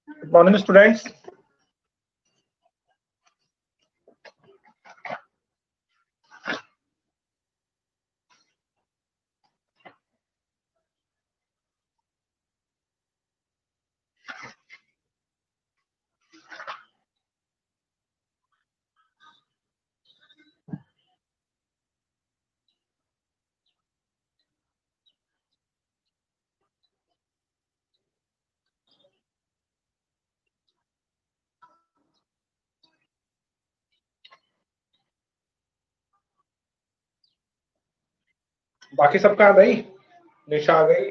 Good morning students. बाकी सब कहाँ भाई? निशा आ गई,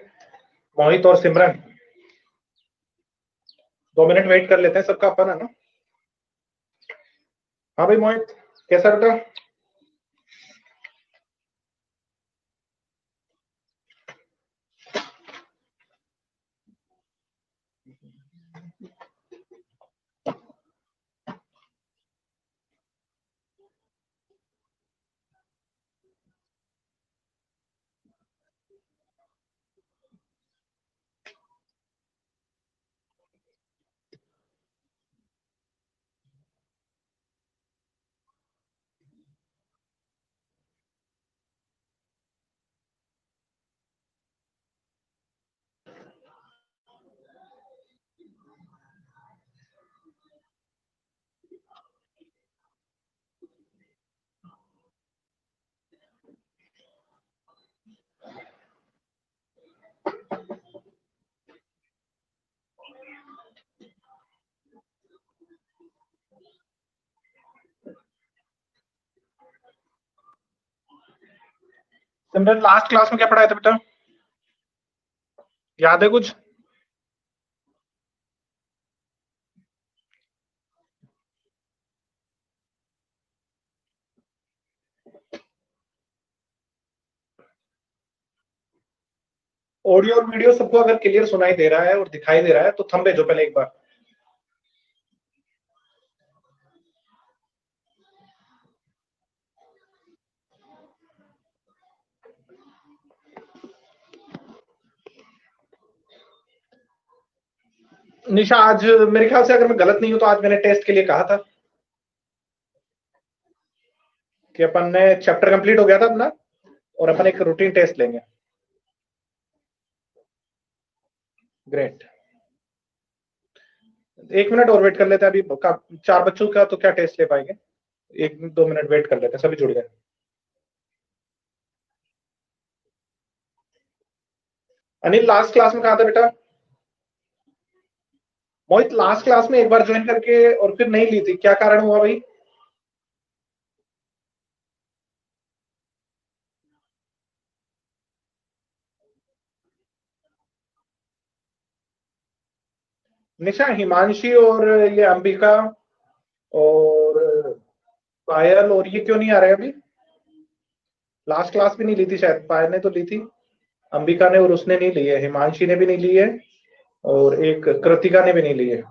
मोहित और सिमरन। 2 मिनट वेट कर लेते हैं, सबका अपन है ना। हाँ भाई मोहित, कैसा बेटा? सिमरन, लास्ट क्लास में क्या पढ़ाया था बेटा? याद है कुछ? ऑडियो और वीडियो सबको अगर क्लियर सुनाई दे रहा है और दिखाई दे रहा है तो थंब भेजो पहले एक बार। निशा, आज मेरे ख्याल से अगर मैं गलत नहीं हूं तो आज मैंने टेस्ट के लिए कहा था कि अपन ने चैप्टर कंप्लीट हो गया था अपना और अपन एक रूटीन टेस्ट लेंगे। ग्रेट। 1 मिनट और वेट कर लेते हैं, अभी 4 बच्चों का तो क्या टेस्ट ले पाएंगे। 1-2 मिनट वेट कर लेते हैं, सभी जुड़ गए। अनिल, लास्ट क्लास में कहा था बेटा? मोहित, लास्ट क्लास में एक बार ज्वाइन करके और फिर नहीं ली थी, क्या कारण हुआ भाई? निशा, हिमांशी और ये अंबिका और पायल और ये क्यों नहीं आ रहे अभी? लास्ट क्लास भी नहीं ली थी शायद, पायल ने तो ली थी, अंबिका ने और उसने नहीं ली है, हिमांशी ने भी नहीं ली है और एक कृतिका ने भी नहीं ली है।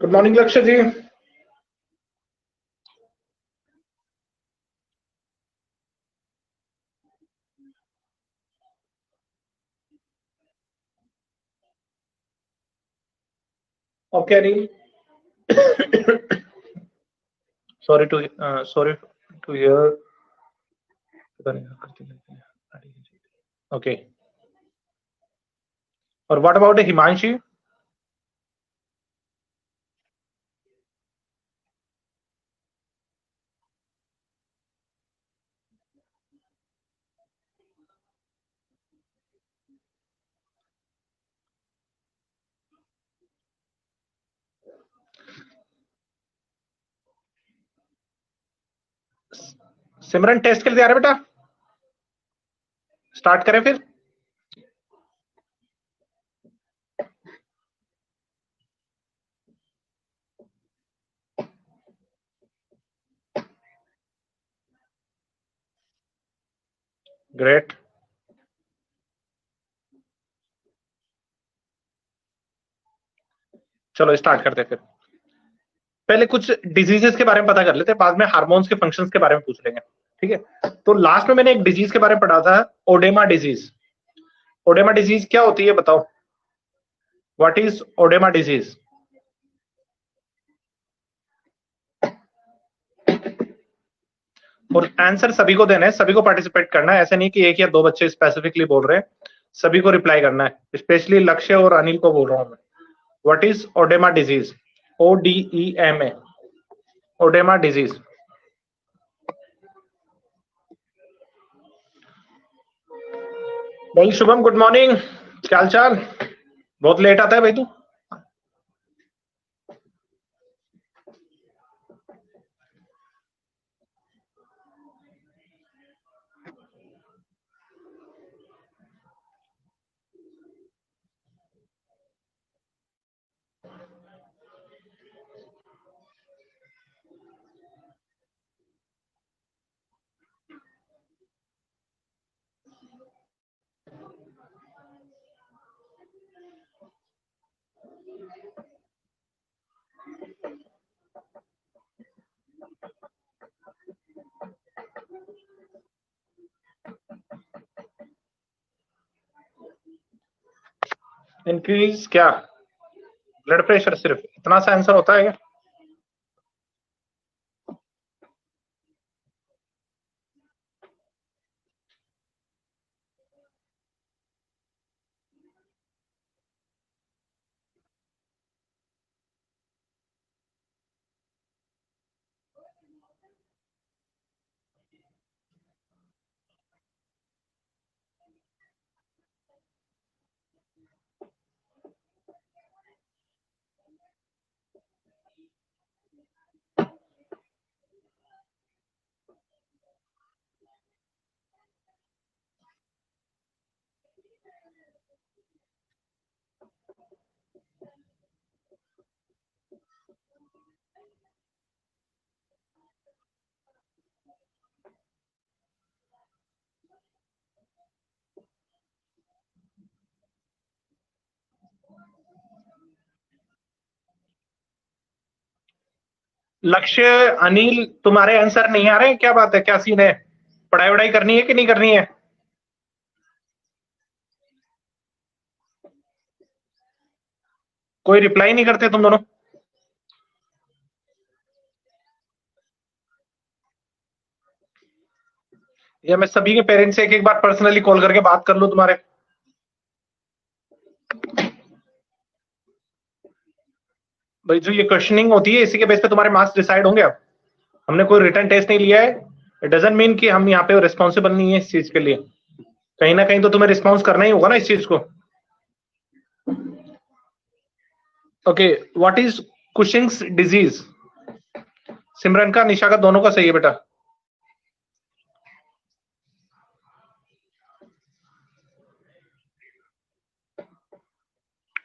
Good morning Lakshya ji. Okay Anil, sorry to hear. Okay, और what about Himanshi? Simran test के लिए तैयार है बेटा? स्टार्ट करें फिर? ग्रेट। चलो स्टार्ट करते हैं फिर। पहले कुछ डिजीजेस के बारे में पता कर लेते हैं, बाद में हार्मोन्स के फंक्शंस के बारे में पूछ लेंगे, ठीक है? तो लास्ट में मैंने एक डिजीज के बारे में पढ़ा था, ओडेमा डिजीज। ओडेमा डिजीज क्या होती है बताओ? What is oedema disease? और आंसर सभी को देना है, सभी को पार्टिसिपेट करना है, ऐसा नहीं कि एक या दो बच्चे स्पेसिफिकली बोल रहे हैं, सभी को रिप्लाई करना है। स्पेशली लक्ष्य और अनिल को बोल रहा हूं मैं। What is oedema disease? ODEMA, oedema disease. भाई शुभम, गुड मॉर्निंग, क्या हाल चाल? बहुत लेट आता है भाई तू। इंक्रीज क्या? Blood pressure? सिर्फ इतना सा आंसर होता है क्या? लक्ष्य, अनिल, तुम्हारे आंसर नहीं आ रहे हैं? क्या बात है, क्या सीन है? पढ़ाई वढ़ाई करनी है कि नहीं करनी है? कोई रिप्लाई नहीं करते तुम दोनों। या मैं सभी के पेरेंट्स से एक एक बार पर्सनली कॉल करके बात कर लूं तुम्हारे? भाई जो ये क्वेश्चनिंग होती है, इसी के बेस पे तुम्हारे मार्क्स डिसाइड होंगे। अब हमने कोई रिटर्न टेस्ट नहीं लिया है, इट डजंट मीन कि हम यहाँ पे रिस्पॉन्सिबल नहीं है इस चीज के लिए। कहीं ना कहीं तो तुम्हें रिस्पॉन्स करना ही होगा ना इस चीज को। Okay, what is Cushing's disease? Simran का, निशा का, दोनों का सही है बेटा।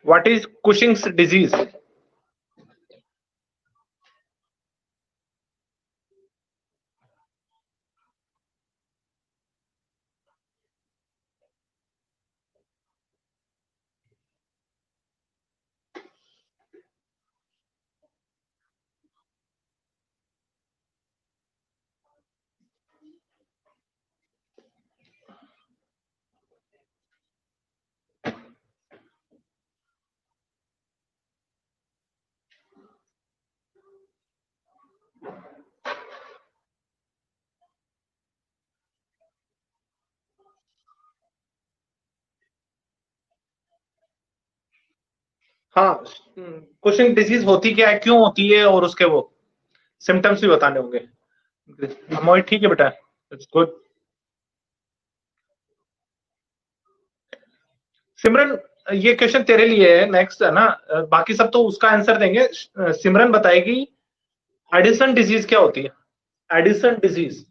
What is Cushing's disease? हाँ, कुशिंग डिजीज होती क्या है, क्यों होती है, और उसके वो सिम्टम्स भी बताने होंगे। मोहित ठीक है बेटा, इट्स गुड। सिमरन, ये क्वेश्चन तेरे लिए है नेक्स्ट, है ना? बाकी सब तो उसका आंसर देंगे। सिमरन बताएगी एडिसन डिजीज क्या होती है। एडिसन डिजीज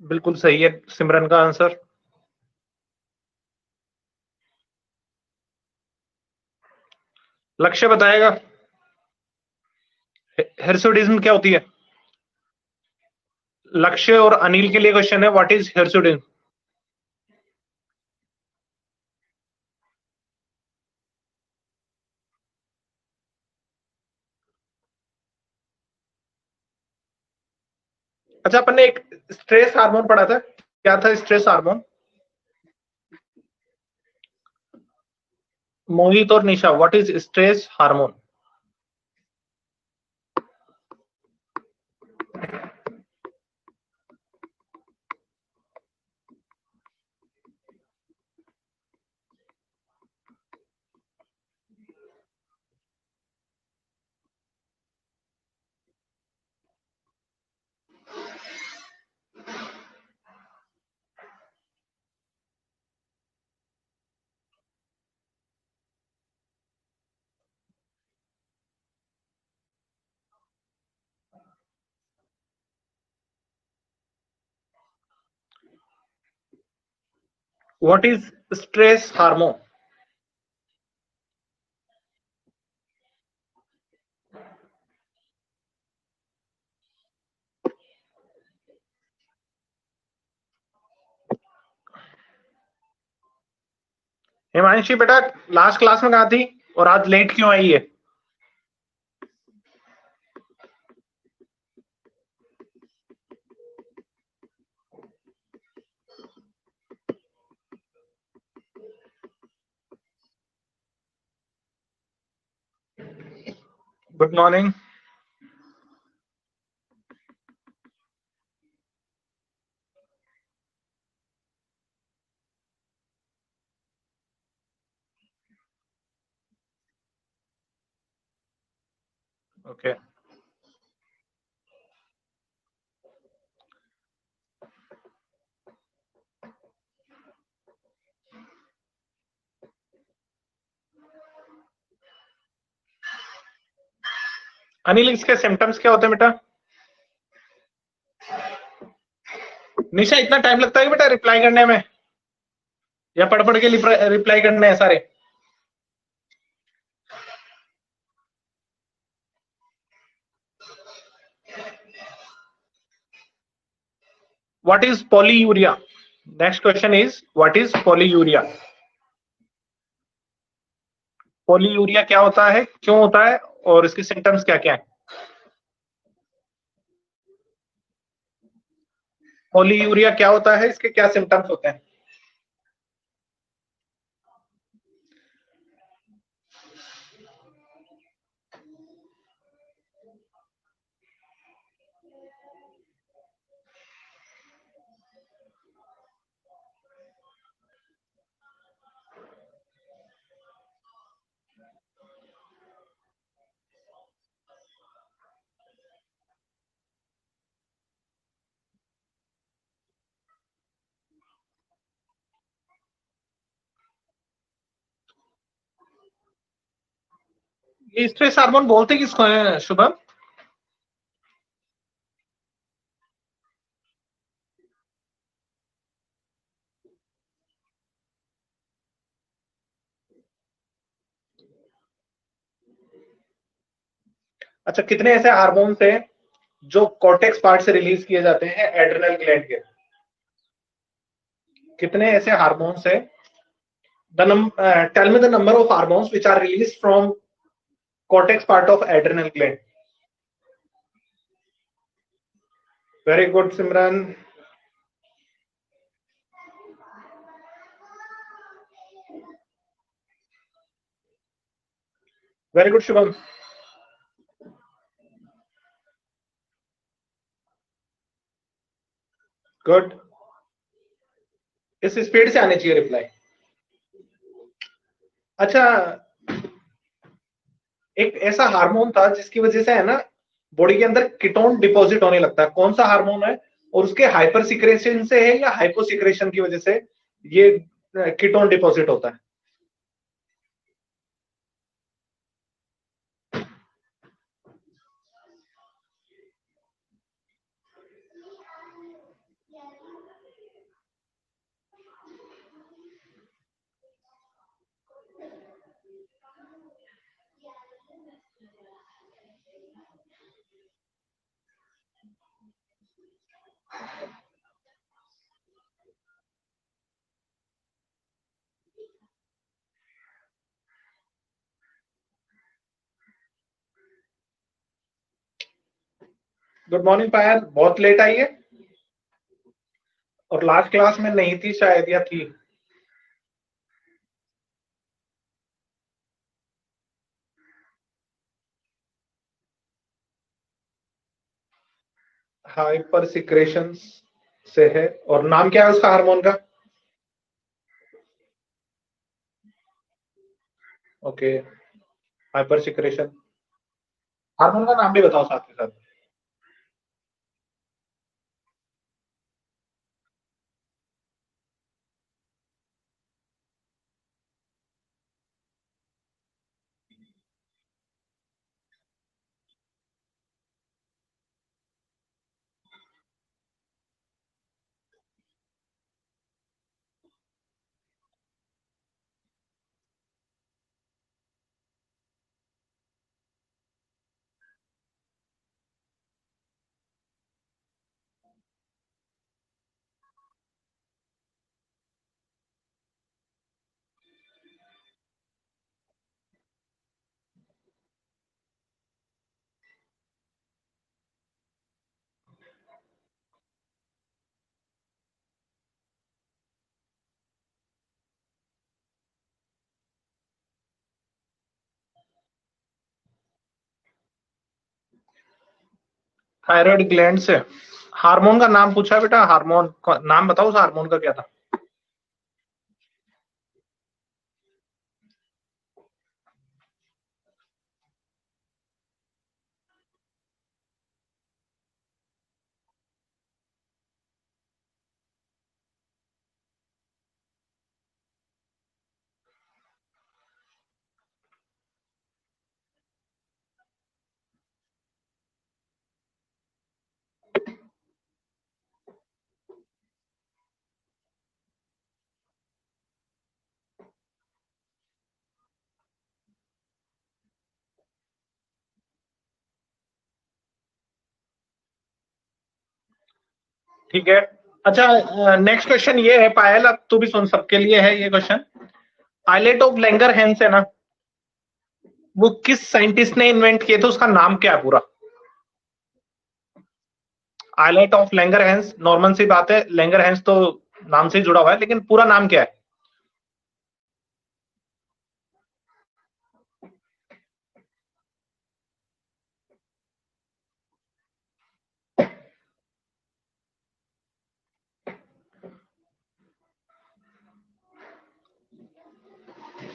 बिल्कुल सही है सिमरन का आंसर। लक्ष्य बताएगा हिरसुडिज्म क्या होती है। लक्ष्य और अनिल के लिए क्वेश्चन है, व्हाट इज हिरसुडिज्म। अच्छा, अपन ने एक स्ट्रेस हार्मोन पढ़ा था, क्या था स्ट्रेस हार्मोन। मोहित और Nisha, what is stress hormone. What is stress hormone. Himanshi बेटा, लास्ट क्लास में कहा थी और आज लेट क्यों आई है। Good morning. ओके, अनिल इसके सिम्टम्स क्या होते हैं बेटा। निशा, इतना टाइम लगता है बेटा रिप्लाई करने में, या पढ़ पढ़ के रिप्लाई करने हैं सारे। What is polyuria. Next question is what is polyuria. Polyuria क्या होता है, क्यों होता है, और इसके सिम्टम्स क्या क्या है। पॉलीयूरिया क्या होता है, इसके क्या सिम्टम्स होते हैं। ये स्ट्रेस हार्मोन बोलते किसको है शुभम। अच्छा, कितने ऐसे हार्मोन्स हैं जो कॉर्टेक्स पार्ट से रिलीज किए जाते हैं एड्रिनल ग्लैंड के। कितने ऐसे हार्मोन्स हैं, tell me the number of hormones which are released from cortex part of adrenal gland. Very good Simran. Very good Shubham. Good, इस स्पीड से आने चाहिए रिप्लाई। अच्छा, एक ऐसा हार्मोन था जिसकी वजह से है ना बॉडी के अंदर कीटोन डिपॉजिट होने लगता है, कौन सा हार्मोन है, और उसके हाइपर सिक्रेशन से है या हाइपो सिक्रेशन की वजह से ये कीटोन डिपॉजिट होता है। गुड मॉर्निंग पायल, बहुत लेट आई है। और लास्ट क्लास में नहीं थी शायद, या थी? हाइपर सिक्रेशन से है। और नाम क्या है उसका, हार्मोन का? ओके। Hyper secretion. हार्मोन का नाम भी बताओ साथ के साथ। थायराइड ग्लैंड से। हार्मोन का नाम पूछा बेटा, हार्मोन का नाम बताओ, उस हार्मोन का क्या था? ठीक है। अच्छा, नेक्स्ट क्वेश्चन ये है पायल, अब तू भी सुन, सबके लिए है ये question. Islet of Langerhans है ना, वो किस साइंटिस्ट ने इन्वेंट किए थे, उसका नाम क्या है पूरा? Islet of Langerhans, normal सी बात है, लैंगर हैंस तो नाम से ही जुड़ा हुआ है, लेकिन पूरा नाम क्या है?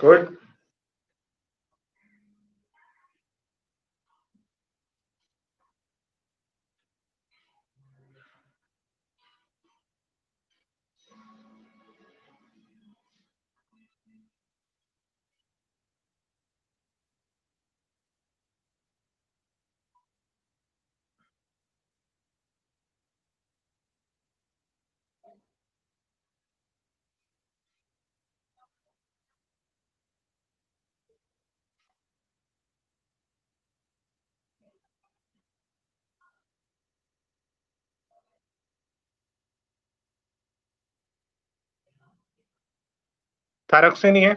गुड। थायरोक्सिन ही है।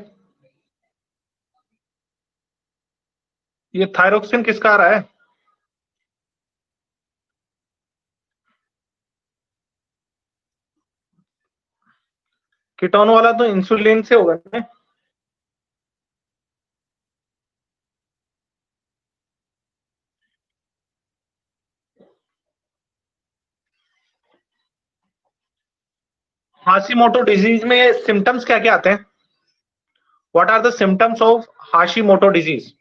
ये थायरोक्सिन किसका आ रहा है? कीटोन वाला तो इंसुलिन से होगा ना? हाशीमोटो डिजीज में सिम्टम्स क्या क्या आते हैं? What are the symptoms of Hashimoto disease?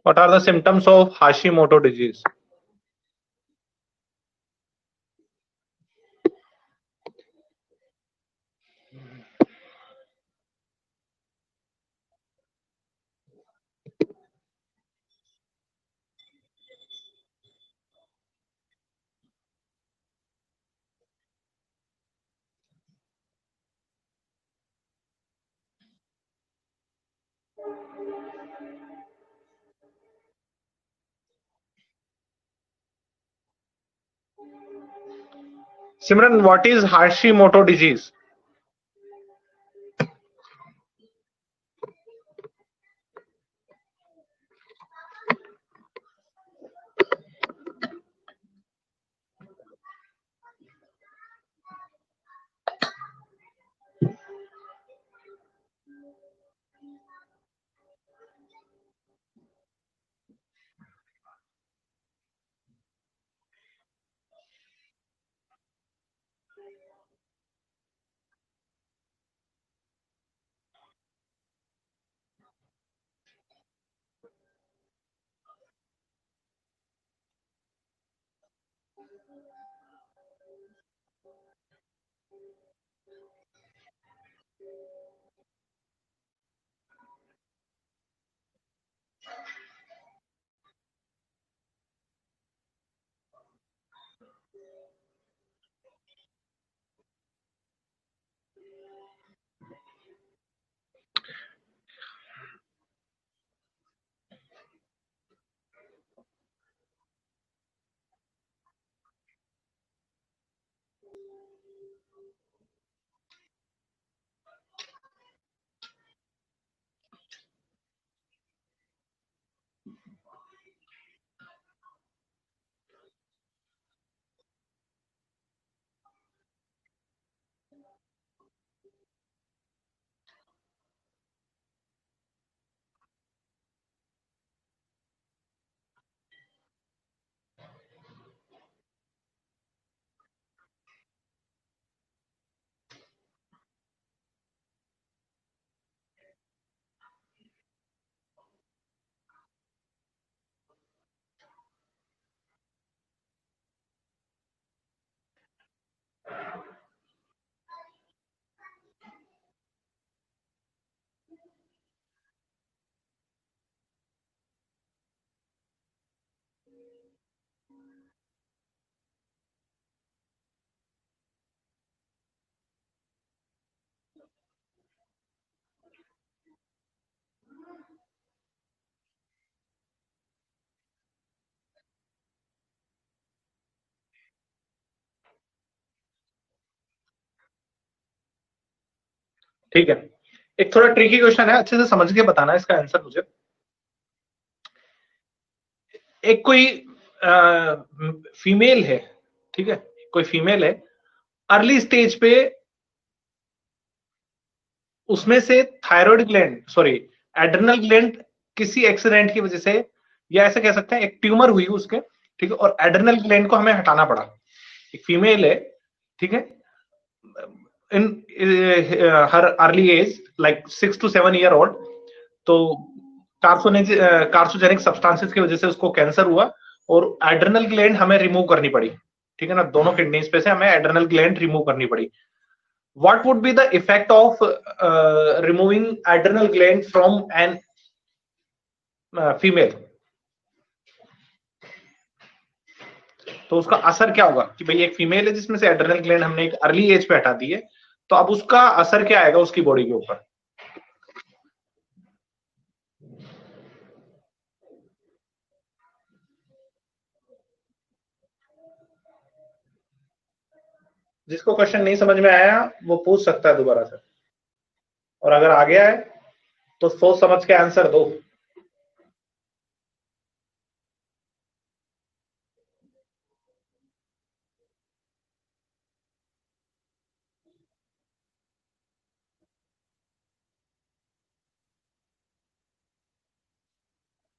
What are the symptoms of Hashimoto disease? Simran, what is Hashimoto disease? ठीक है, एक थोड़ा ट्रिकी क्वेश्चन है, अच्छे से समझ के बताना इसका आंसर मुझे। एक कोई फीमेल है, ठीक है, कोई फीमेल है, अर्ली स्टेज पे उसमें से thyroid gland, sorry, adrenal gland किसी एक्सीडेंट की वजह से, या ऐसे कह सकते हैं एक ट्यूमर हुई उसके, ठीक है, और एड्रिनल ग्लैंड को हमें हटाना पड़ा। एक फीमेल है, ठीक है, in her early age like 6 to 7 year old, तो कार्सोजेनिक सब्सटेंसेस की वजह से उसको कैंसर हुआ और एड्रिनल ग्लैंड हमें रिमूव करनी पड़ी, ठीक है ना, दोनों किडनीज पे से हमें एड्रिनल ग्लैंड रिमूव करनी पड़ी। what would be the effect of removing adrenal gland from an female? तो उसका असर क्या होगा कि भाई एक फीमेल है जिसमें से एड्रेनल ग्लैंड हमने एक अर्ली एज पे हटा दी है, तो अब उसका असर क्या आएगा उसकी बॉडी के ऊपर? जिसको क्वेश्चन नहीं समझ में आया वो पूछ सकता है दोबारा से, और अगर आ गया है तो सोच समझ के आंसर दो।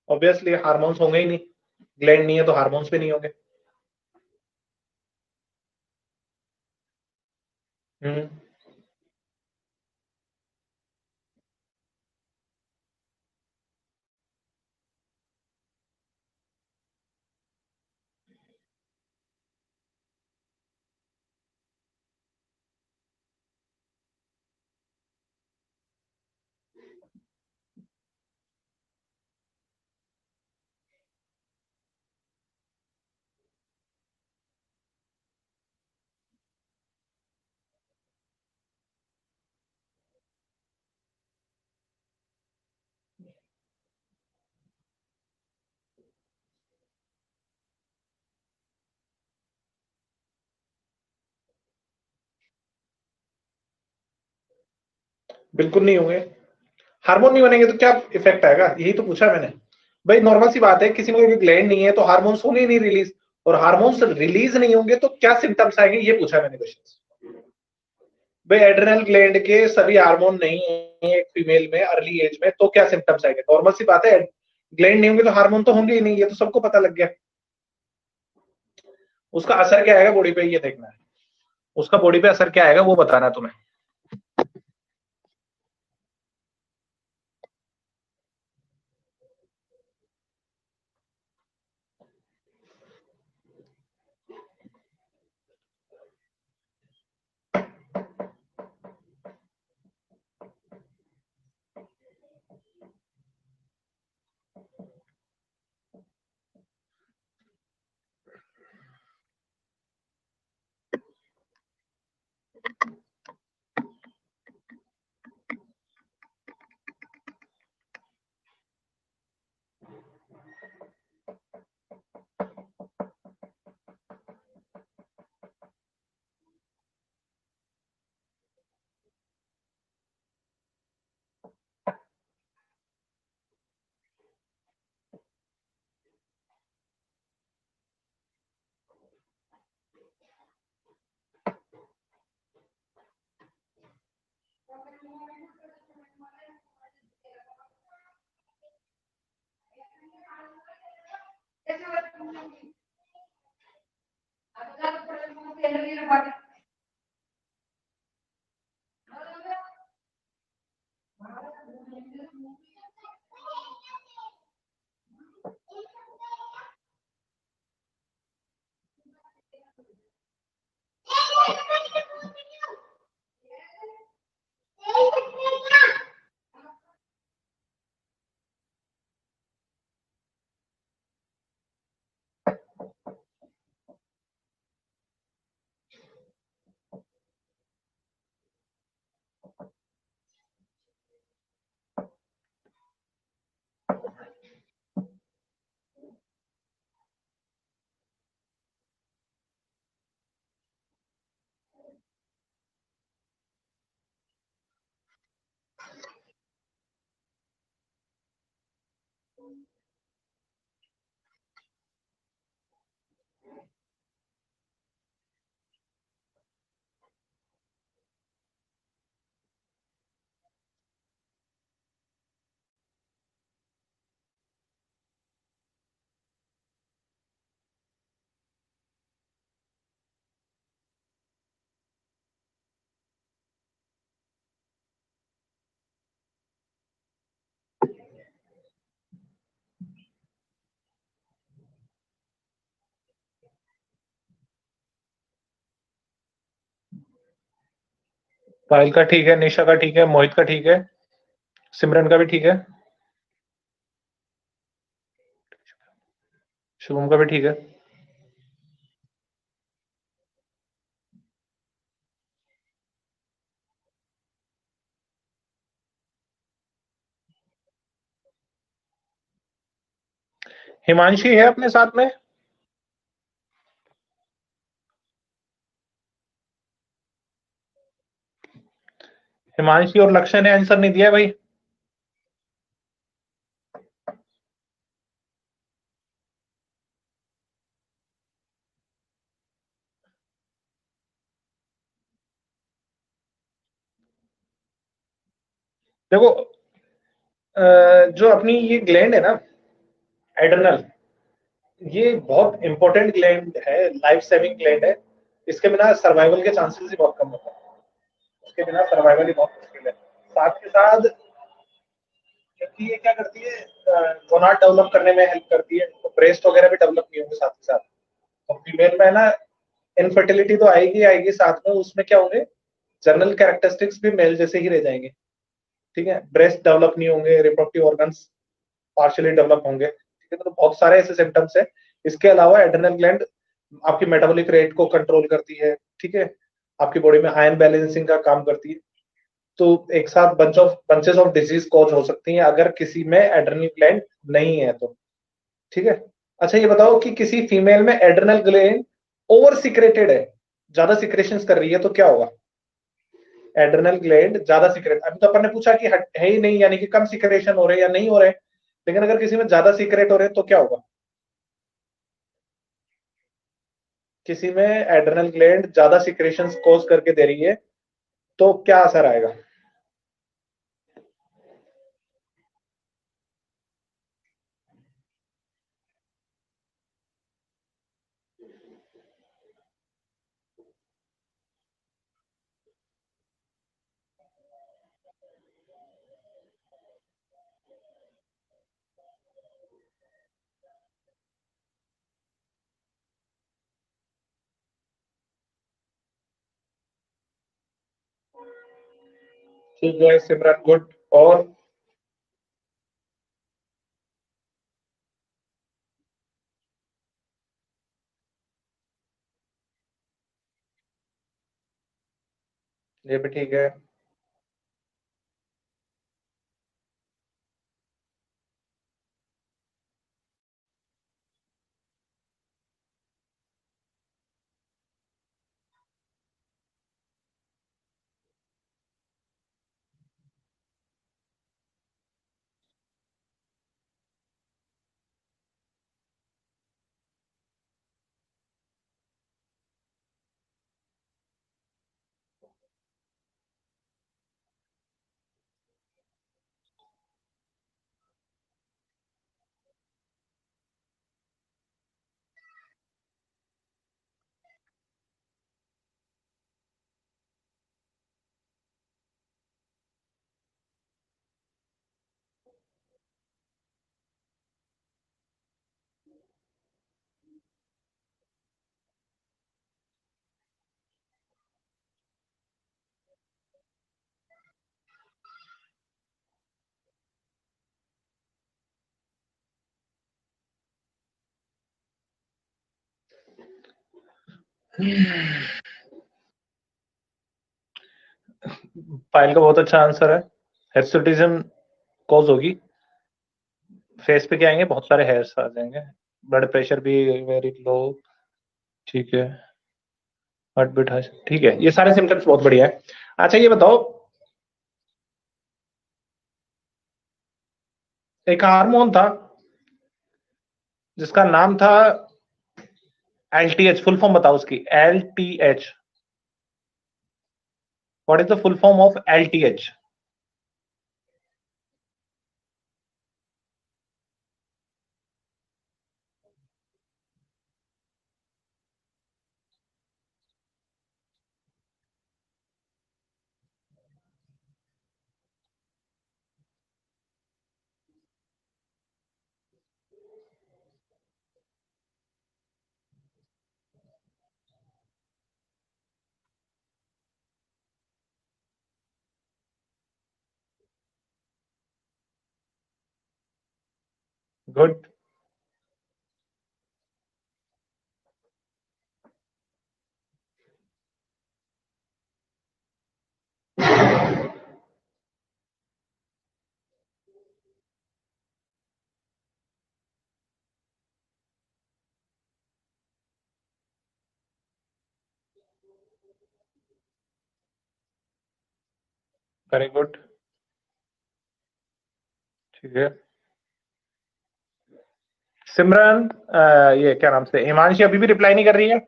ऑब्वियसली हार्मोन्स होंगे ही नहीं, ग्लैंड नहीं है तो हार्मोन्स भी नहीं होंगे। हम्म। बिल्कुल नहीं होंगे। हार्मोन नहीं बनेंगे तो क्या इफेक्ट आएगा, यही तो पूछा मैंने। भाई नॉर्मल सी बात है, किसी में कोई ग्लैंड नहीं है तो हार्मोन्स होंगे नहीं रिलीज, और हार्मोन्स रिलीज नहीं होंगे तो क्या सिम्टम्स आएंगे, ये पूछा मैंने क्वेश्चन। भाई एड्रेनल ग्लैंड के सभी हार्मोन नहीं है एक फीमेल में अर्ली एज में, तो क्या सिम्टम्स आएंगे, नॉर्मल सी बात है। ग्लैंड नहीं होंगे तो हार्मोन तो होंगे ही नहीं, ये तो सबको पता लग गया। उसका असर क्या आएगा बॉडी पे, ये देखना है। उसका बॉडी पे असर क्या आएगा वो बताना है तुम्हें। पायल का ठीक है, निशा का ठीक है, मोहित का ठीक है, सिमरन का भी ठीक है, शुभम का भी ठीक है। हिमांशी है अपने साथ में? हिमांशी और लक्ष्य ने आंसर नहीं दिया है भाई। देखो जो अपनी ये ग्लैंड है ना, एड्रेनल, ये बहुत इंपॉर्टेंट ग्लैंड है, लाइफ सेविंग ग्लैंड है। इसके बिना सर्वाइवल के चांसेस ही बहुत कम होते हैं। उसके बिना सर्वाइवल ही बहुत मुश्किल है। साथ के साथ क्योंकि ये क्या करती है, गोनाड डेवलप करने में हेल्प करती है, तो ब्रेस्ट वगैरह भी डेवलप नहीं होंगे साथ के साथ। तो फीमेल में है ना, इनफर्टिलिटी तो आएगी आएगी, साथ में उसमें क्या होंगे, जनरल कैरेक्टरिस्टिक्स भी मेल जैसे ही रह जाएंगे। ठीक है, ब्रेस्ट डेवलप नहीं होंगे, रिप्रोडक्टिव ऑर्गन्स पार्शियली डेवलप होंगे। ठीक है, तो बहुत सारे ऐसे सिम्टम्स है। इसके अलावा एड्रेनल ग्लैंड आपकी मेटाबॉलिक रेट को कंट्रोल करती है। ठीक है, आपकी बॉडी में आयन बैलेंसिंग का काम करती है। तो एक साथ बंचेस ऑफ डिजीज कॉज हो सकती हैं अगर किसी में एड्रेनल ग्लैंड नहीं है तो। ठीक है। अच्छा ये बताओ कि किसी फीमेल में एड्रेनल ग्लैंड ओवर सिक्रेटेड है, ज्यादा सिक्रेशंस कर रही है, तो क्या होगा? एड्रेनल ग्लैंड ज्यादा सीक्रेट, अभी तो अपन ने पूछा कि है ही नहीं, यानी कि कम सीक्रेशन हो रहे हैं या नहीं हो रहे, लेकिन अगर किसी में ज्यादा सीक्रेट हो रहे हैं तो क्या होगा? किसी में एड्रेनल ग्लैंड ज्यादा सीक्रेशन कोज करके दे रही है तो क्या असर आएगा? ठीक है सिमरन, गुड। और ये भी ठीक है। पायल का बहुत अच्छा आंसर है। हिर्सुटिज्म कॉज होगी, फेस पे क्या आएंगे, बहुत सारे हेयर्स आ जाएंगे, ब्लड प्रेशर भी वेरी लो। ठीक है, हार्ट बीट हाई, ठीक है, ये सारे सिम्टम्स बहुत बढ़िया है। अच्छा ये बताओ, एक हार्मोन था जिसका नाम था एलटीएच, फुल फॉर्म बताओ उसकी, LTH. What is the full form of LTH? Good. Very good. ठीक है सिमरन, ये क्या नाम से, हिमांशी अभी भी रिप्लाई नहीं कर रही है।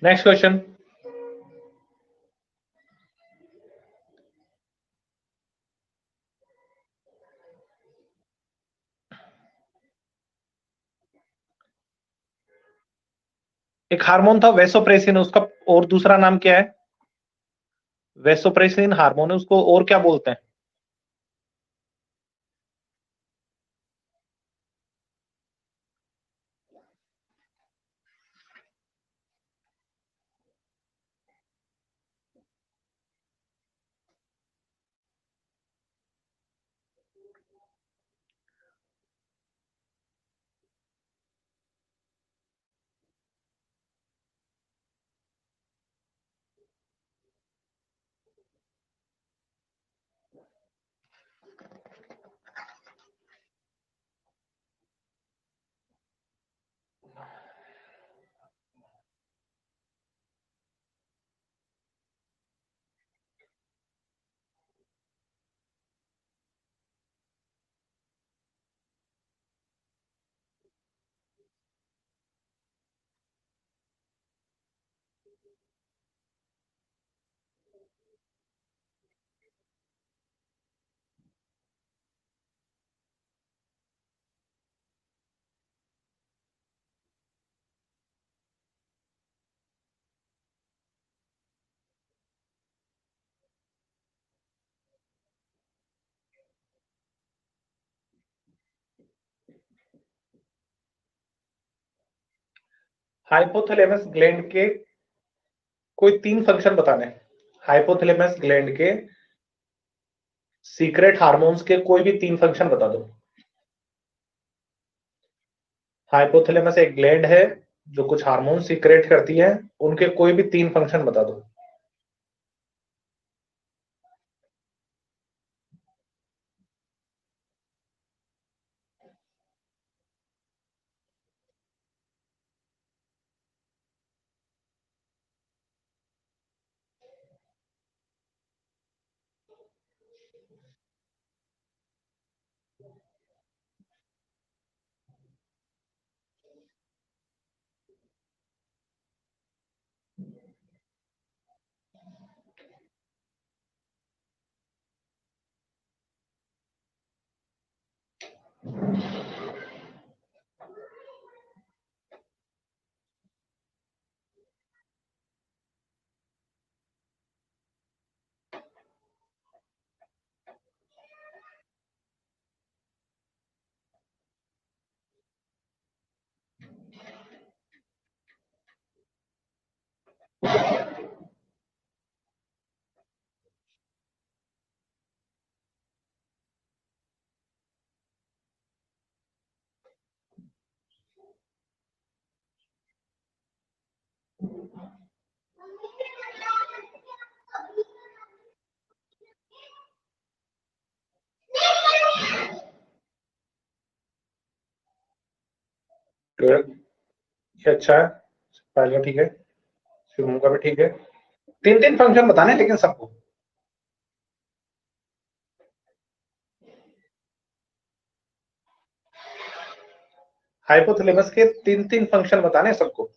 Next question. एक हार्मोन था वेसोप्रेसिन, उसका और दूसरा नाम क्या है? वेसोप्रेसिन हार्मोन है, उसको और क्या बोलते हैं? हाइपोथैलेमस ग्लैंड के कोई 3 फंक्शन बताने हैं। हाइपोथैलेमस ग्लैंड के सीक्रेट हार्मोन्स के कोई भी 3 फंक्शन बता दो। हाइपोथैलेमस एक ग्लैंड है जो कुछ हार्मोन सीक्रेट करती है, उनके कोई भी 3 फंक्शन बता दो। ये अच्छा है, पहले ठीक है, शुरू का भी ठीक है। 3 फंक्शन बताने लेकिन सबको। हाइपोथैलेमस के 3 फंक्शन बताने सबको।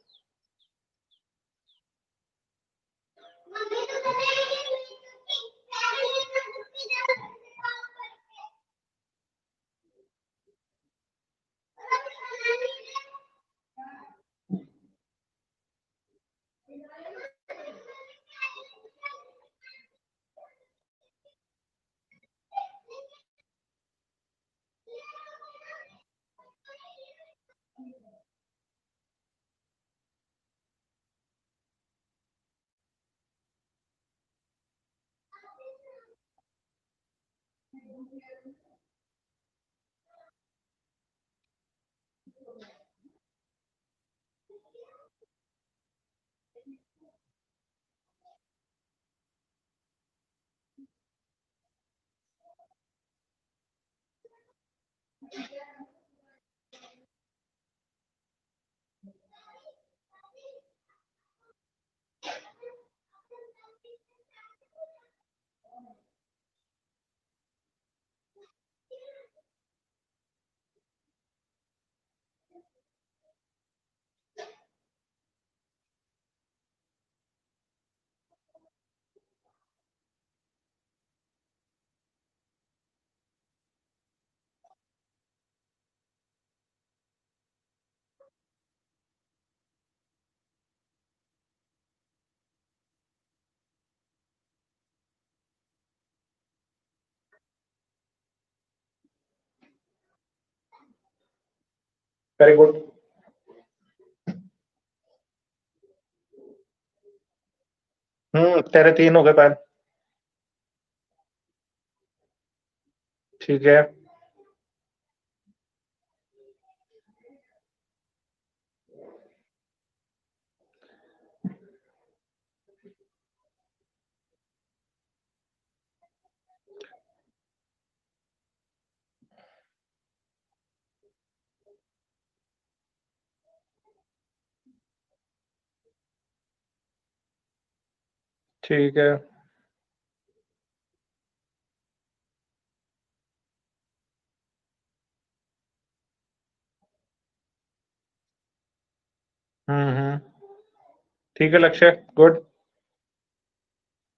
Very good. तेरे 3 हो गए पैन। ठीक है। ठीक है। हम्म। ठीक है लक्ष्य, गुड।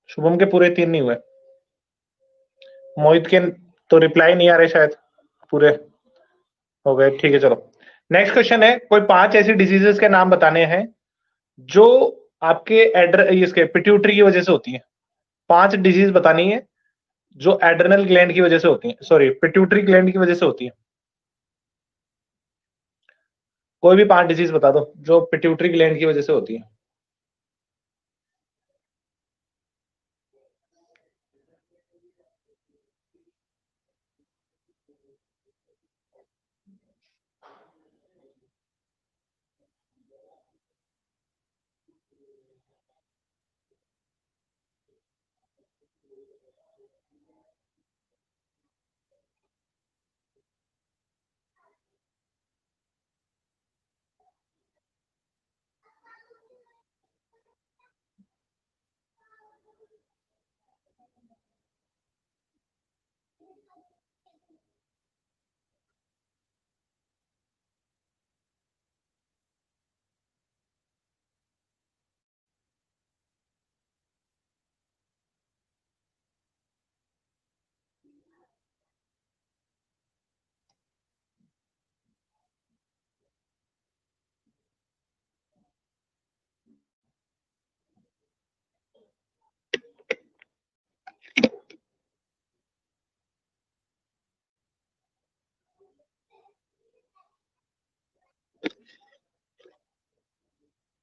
शुभम के पूरे 3 नहीं हुए। मोहित के तो रिप्लाई नहीं आ रहे शायद, पूरे हो गए। ठीक है चलो, नेक्स्ट क्वेश्चन है। कोई 5 ऐसी डिजीजेस के नाम बताने हैं जो आपके इसके पिट्यूटरी की वजह से होती है। 5 डिजीज बतानी है जो एड्रेनल ग्लैंड की वजह से होती है, सॉरी पिट्यूटरी ग्लैंड की वजह से होती है। कोई भी 5 डिजीज बता दो जो पिट्यूटरी ग्लैंड की वजह से होती है।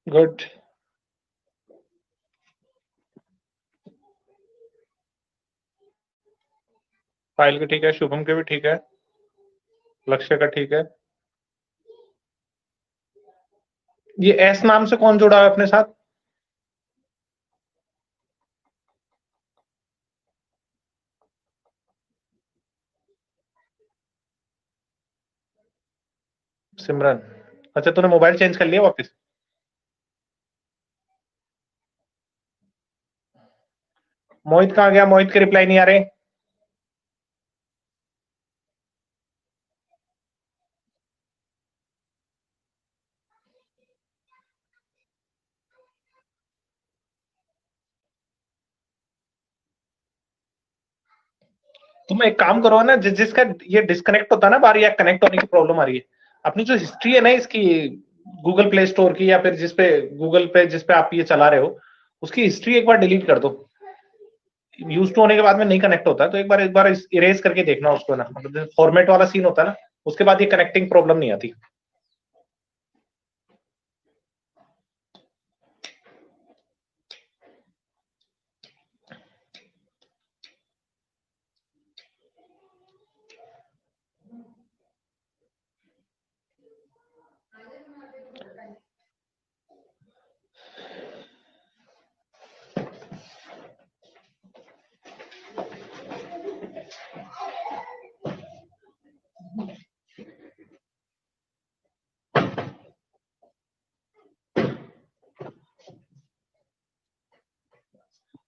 गुड। फाइल के ठीक है, शुभम के भी ठीक है, लक्ष्य का ठीक है। ये एस नाम से कौन जुड़ा है अपने साथ? सिमरन। अच्छा, तूने मोबाइल चेंज कर लिया वापस? मोहित कहाँ गया? मोहित के रिप्लाई नहीं आ रहे। तुम एक काम करो ना, जिसका ये डिस्कनेक्ट होता है ना बार, या कनेक्ट होने की प्रॉब्लम आ रही है, अपनी जो हिस्ट्री है ना इसकी, गूगल प्ले स्टोर की, या फिर जिसपे गूगल पे जिसपे आप ये चला रहे हो, उसकी हिस्ट्री एक बार डिलीट कर दो। यूज टू होने के बाद में नहीं कनेक्ट होता है, तो एक बार इरेज करके देखना उसको ना, मतलब फॉर्मेट वाला सीन होता है ना, उसके बाद ये कनेक्टिंग प्रॉब्लम नहीं आती।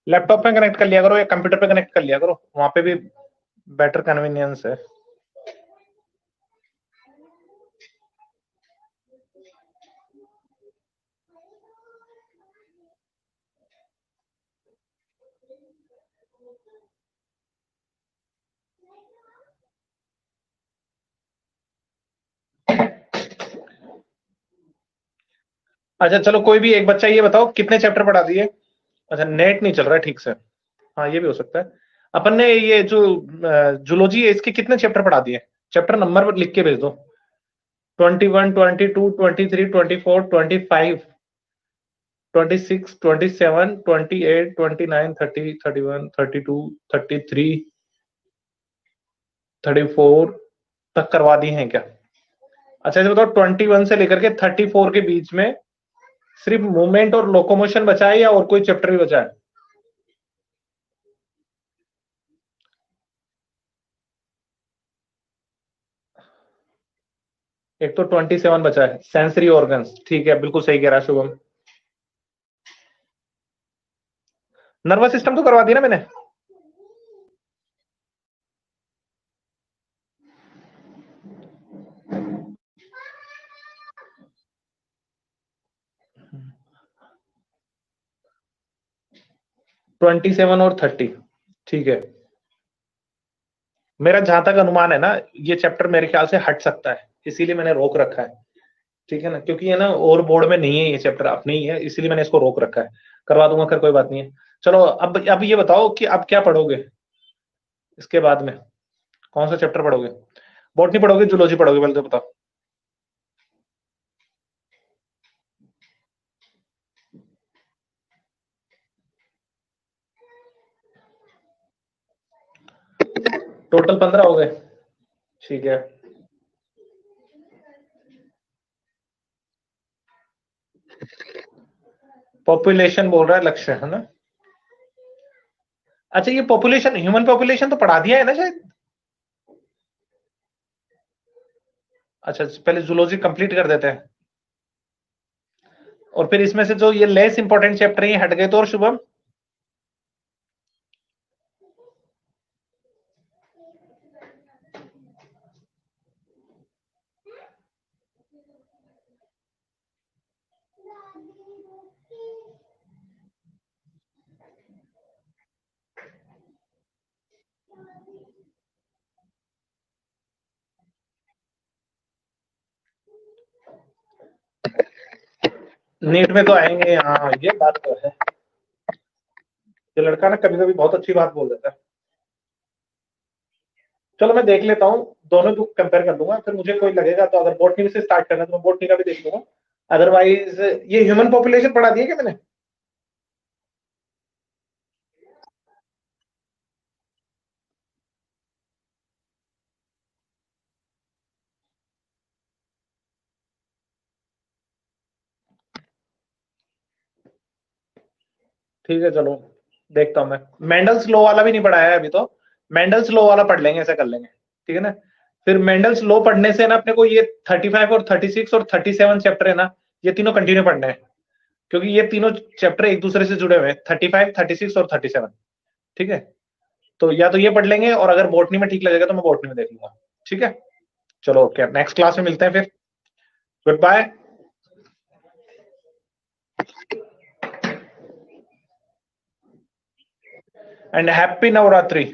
लैपटॉप पे कनेक्ट कर लिया करो या कंप्यूटर पे कनेक्ट कर लिया करो, वहां पे भी बेटर कन्वीनियंस है। अच्छा चलो, कोई भी एक बच्चा ये बताओ कितने चैप्टर पढ़ा दिए? अच्छा, नेट नहीं चल रहा है ठीक से। हाँ, ये भी हो सकता है। अपन ने ये जो जूलॉजी है इसके कितने चैप्टर पढ़ा दिए? चैप्टर नंबर लिख के भेज दो। 21, 22, 23, 24, 25, 26, 27, 28, 29, 30, 31, 32, 33, 34 तक करवा दिए हैं क्या? अच्छा ये बताओ, 21 से लेकर के 34 के बीच में सिर्फ मूवमेंट और लोकोमोशन बचा है, या और कोई चैप्टर भी बचा है? एक तो 27 बचा है, सेंसरी ऑर्गन्स, ठीक है, बिल्कुल सही कह रहा है शुभम। नर्वस सिस्टम तो करवा दिया ना मैंने। हम्म। 27 और 30, ठीक है। मेरा जहां तक अनुमान है ना, ये चैप्टर मेरे ख्याल से हट सकता है, इसीलिए मैंने रोक रखा है। ठीक है ना, क्योंकि ये ना और बोर्ड में नहीं है, ये चैप्टर अपने ही है, इसीलिए मैंने इसको रोक रखा है। करवा दूंगा, खैर कोई बात नहीं है। चलो, अब ये बताओ कि अब क्या पढ़ोगे इसके बाद में? कौन सा चैप्टर पढ़ोगे? बॉटनी पढ़ोगे, जूलॉजी पढ़ोगे, पहले तो बताओ। टोटल 15 हो गए। ठीक है। पॉपुलेशन बोल रहा है लक्ष्य, है ना? अच्छा, ये पॉपुलेशन, ह्यूमन पॉपुलेशन तो पढ़ा दिया है ना शायद। अच्छा, पहले जूलॉजी कंप्लीट कर देते हैं, और फिर इसमें से जो ये लेस इंपॉर्टेंट चैप्टर ये हट गए तो, और शुभम? नीट में तो आएंगे, हाँ ये बात तो है। ये लड़का ना कभी कभी बहुत अच्छी बात बोल देता है। चलो मैं देख लेता हूँ, दोनों बुक कंपेयर कर लूंगा, फिर मुझे कोई लगेगा तो, अगर बोटनी से स्टार्ट करना है तो मैं बोटनी का भी देख लूंगा। अदरवाइज ये ह्यूमन पॉपुलेशन पढ़ा दिया क्या मैंने? ठीक है चलो, देखता हूँ मैं। मेंडल्स लॉ वाला भी नहीं पढ़ाया है अभी तो, मेंडल्स लॉ वाला पढ़ लेंगे, ऐसा कर लेंगे। ठीक है ना? फिर मेंडल्स लॉ पढ़ने से ना अपने को ये 35 और 36 और 37 चैप्टर है ना, ये तीनों कंटिन्यू पढ़ने हैं, क्योंकि ये तीनों चैप्टर एक दूसरे से जुड़े हुए हैं, 35, 36 और 37। ठीक है? तो या तो ये पढ़ लेंगे, और अगर बोटनी में ठीक लगेगा तो मैं बोटनी में देख लूंगा। ठीक है? चलो ओके, नेक्स्ट क्लास में मिलते हैं फिर। Good bye and happy Navratri.